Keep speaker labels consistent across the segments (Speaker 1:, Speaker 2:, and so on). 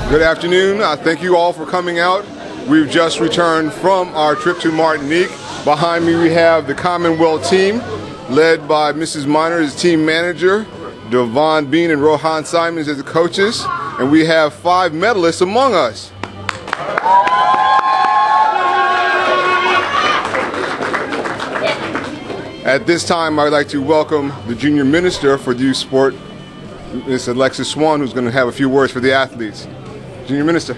Speaker 1: Good afternoon. Thank you all for coming out. We've just returned from our trip to Martinique. Behind me we have the Commonwealth team led by Mrs. Miner as team manager, Devon Bean and Rohan Simons as the coaches, and we have 5 medalists among us. At this time, I'd like to welcome the Junior Minister for Youth Sport, Ms. Alexis Swan, who's going to have a few words for the athletes. Junior Minister.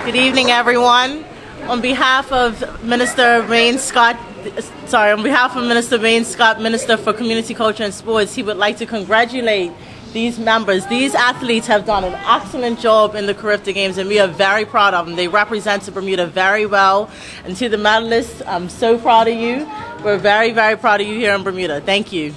Speaker 2: Good evening, everyone. On behalf of Minister Wayne Scott, Minister for Community Culture and Sports, he would like to congratulate these members. These athletes have done an excellent job in the CARIFTA Games, and we are very proud of them. They represented Bermuda very well. And to the medalists, I'm so proud of you. We're very, very proud of you here in Bermuda. Thank you.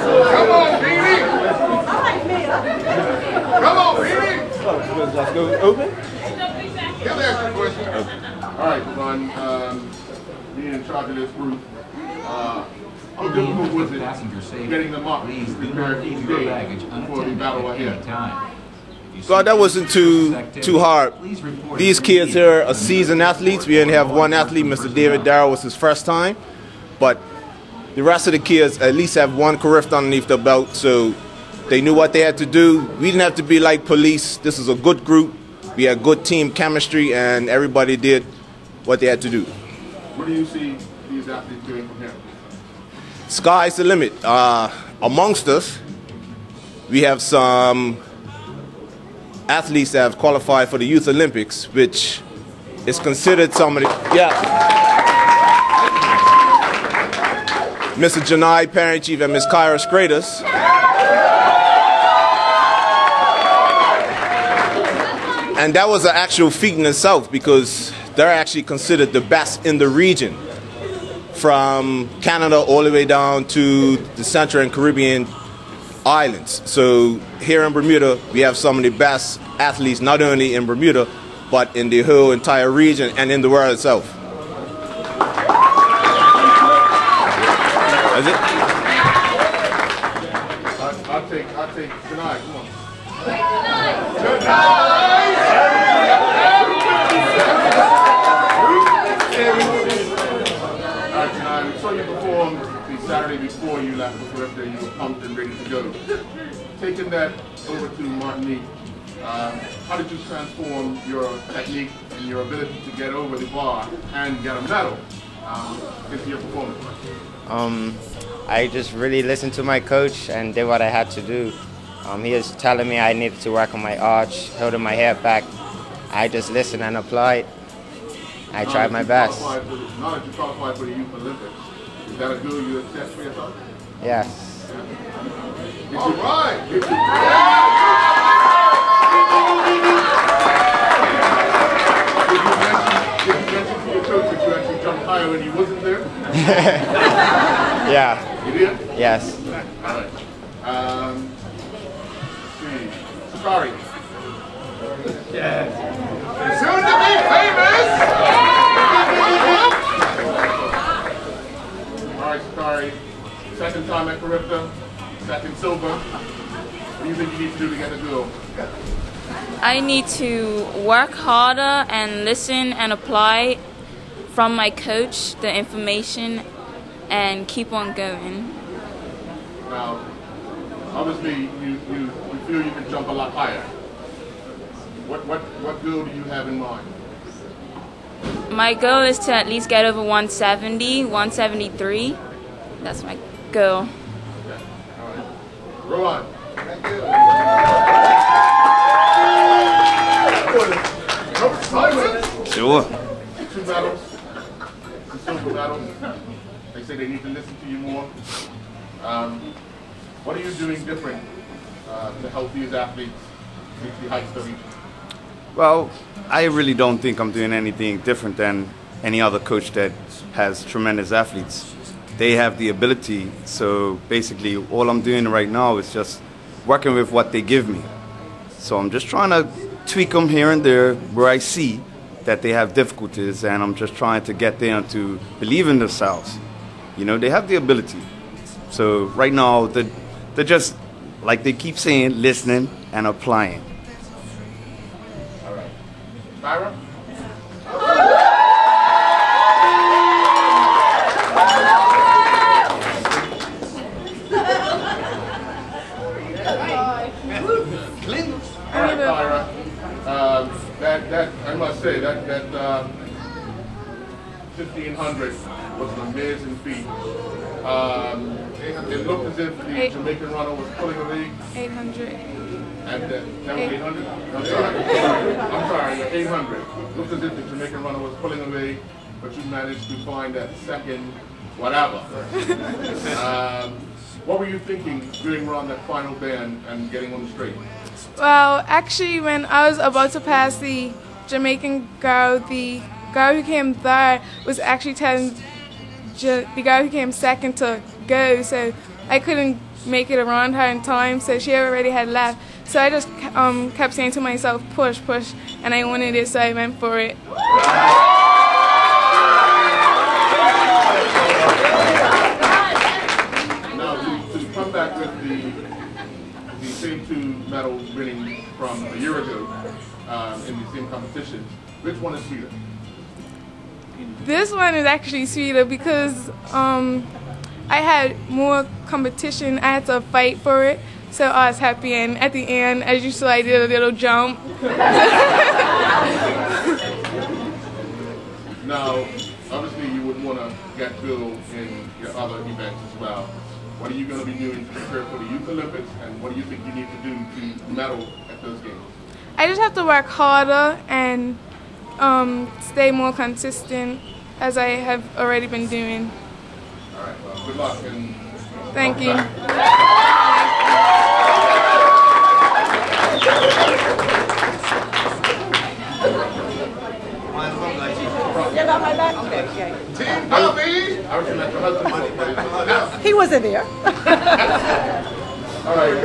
Speaker 1: Come on, baby! Come on, baby!
Speaker 3: Let's go open?
Speaker 1: Let me ask you a question. All right, Ron, being in charge of this group, how difficult was it getting them up to prepare each day for the battle ahead?
Speaker 3: God, that wasn't too hard. These kids here are seasoned athletes. We didn't have one athlete. Mr. David Darrow was his first time. But the rest of the kids at least have one CARIFTA underneath their belt, so they knew what they had to do. We didn't have to be like police. This is a good group. We had good team chemistry, and everybody did what they had to do.
Speaker 1: What do you see these athletes doing from here?
Speaker 3: Sky's the limit. Amongst us, we have some athletes that have qualified for the Youth Olympics, which is considered some of the... Mr. Janai, Parent Chief, and Ms. Kyra Stratus. And that was an actual feat in itself because they're actually considered the best in the region, from Canada all the way down to the Central and Caribbean islands. So here in Bermuda, we have some of the best athletes, not only in Bermuda, but in the whole entire region and in the world itself. Is it?
Speaker 1: I'll take tonight. Come on. Tonight, we saw you perform the Saturday before you left the CARIFTA. You were pumped and ready to go. Taking that over to Martinique, how did you transform your technique and your ability to get over the bar and get a medal into your performance?
Speaker 4: I just really listened to my coach and did what I had to do. He was telling me I needed to work on my arch, holding my head back. I just listened and applied. I tried my best.
Speaker 1: Now that you qualified for the Youth Olympics, is that a goal you accept for yourself?
Speaker 4: Yes.
Speaker 1: All right. Did you mention to your coach that you actually jumped higher when he wasn't there?
Speaker 4: Yeah.
Speaker 1: You did?
Speaker 4: Yes.
Speaker 1: All right. Let's see. Sorry. Yeah. Soon to be famous! All right, Sakari. Second time at CARIFTA, second silver. What do you think you need to do to get the gold?
Speaker 5: I need to work harder and listen and apply from my coach the information and keep on going.
Speaker 1: Now, obviously, you feel you can jump a lot higher. What goal do you have in mind?
Speaker 5: My goal is to at least get over 170, 173. That's my goal.
Speaker 1: Okay. All right. Rowan. Thank you.
Speaker 3: Sure.
Speaker 1: 2 medals, 2 silver medals. They say they need to listen to you more. What are you doing different to help these athletes reach the heights they're reaching?
Speaker 6: Well, I really don't think I'm doing anything different than any other coach that has tremendous athletes. They have the ability, so basically all I'm doing right now is just working with what they give me. So I'm just trying to tweak them here and there where I see that they have difficulties, and I'm just trying to get them to believe in themselves. You know, they have the ability. So right now, they're just, like they keep saying, listening and applying.
Speaker 1: All right. Myra? All right, Myra. That I must say that 1500 was an amazing feat. It looked as if the Jamaican runner was pulling away.
Speaker 5: 800.
Speaker 1: And that was 800? I'm sorry, 800. Looked as if the Jamaican runner was pulling away, but you managed to find that second whatever. What were you thinking doing around that final bend and getting on the straight?
Speaker 7: Well, actually, when I was about to pass the Jamaican girl, the girl who came third was actually telling the girl who came second to go, so I couldn't make it around her in time, so she already had left. So I just kept saying to myself, push, push, and I wanted it, so I went for it.
Speaker 1: Now, to come back with the same two medals winning from a year ago in the same competitions, which one is sweeter?
Speaker 7: This one is actually sweeter because I had more competition. I had to fight for it, so I was happy. And at the end, as you saw, I did a little jump.
Speaker 1: Now, obviously, you would want to get Bill in your other events as well. What are you going to be doing to prepare for the Youth Olympics, and what do you think you need to do to medal at those games?
Speaker 7: I just have to work harder and stay more consistent, as I have already been doing.
Speaker 1: All right, well, good luck. And
Speaker 7: thank you.
Speaker 8: You got my back? Okay.
Speaker 1: Team Bobby! I was at your husband.
Speaker 8: He wasn't there.
Speaker 1: All right.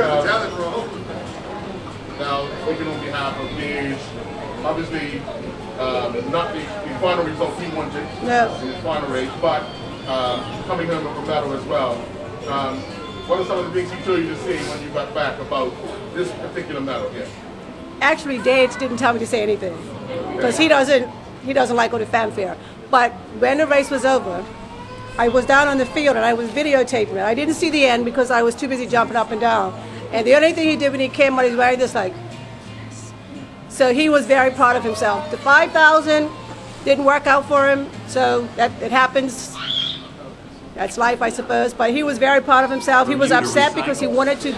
Speaker 1: Now, speaking on behalf of Bernews, obviously, not the final result he wanted in his final race, but coming home with a medal as well. What are some of the things he told you to say when you got back about this particular medal here?
Speaker 8: Actually, Dad didn't tell me to say anything because he doesn't like going to fanfare. But when the race was over, I was down on the field and I was videotaping it. I didn't see the end because I was too busy jumping up and down. And the only thing he did when he came out, he was wearing this like. So he was very proud of himself. The 5,000 didn't work out for him, so it happens. That's life, I suppose. But he was very proud of himself. He was upset because he wanted to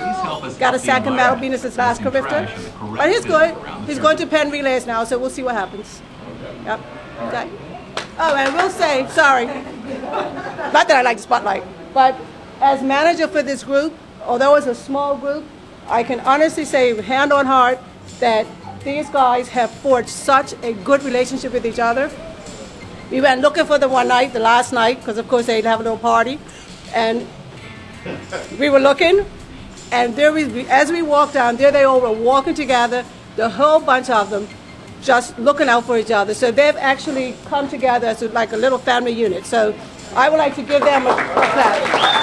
Speaker 8: got a second medal being his last CARIFTA. But he's good. He's going to Penn Relays now, so we'll see what happens. Yep. Okay. Oh, and we'll say, sorry, not that I like the spotlight, but as manager for this group, although it's a small group, I can honestly say, hand on heart, that these guys have forged such a good relationship with each other. We went looking for them one night, the last night, because of course they'd have a little party, and we were looking, and there as we walked down, there they all were walking together, the whole bunch of them, just looking out for each other. So they've actually come together as like a little family unit. So I would like to give them a clap.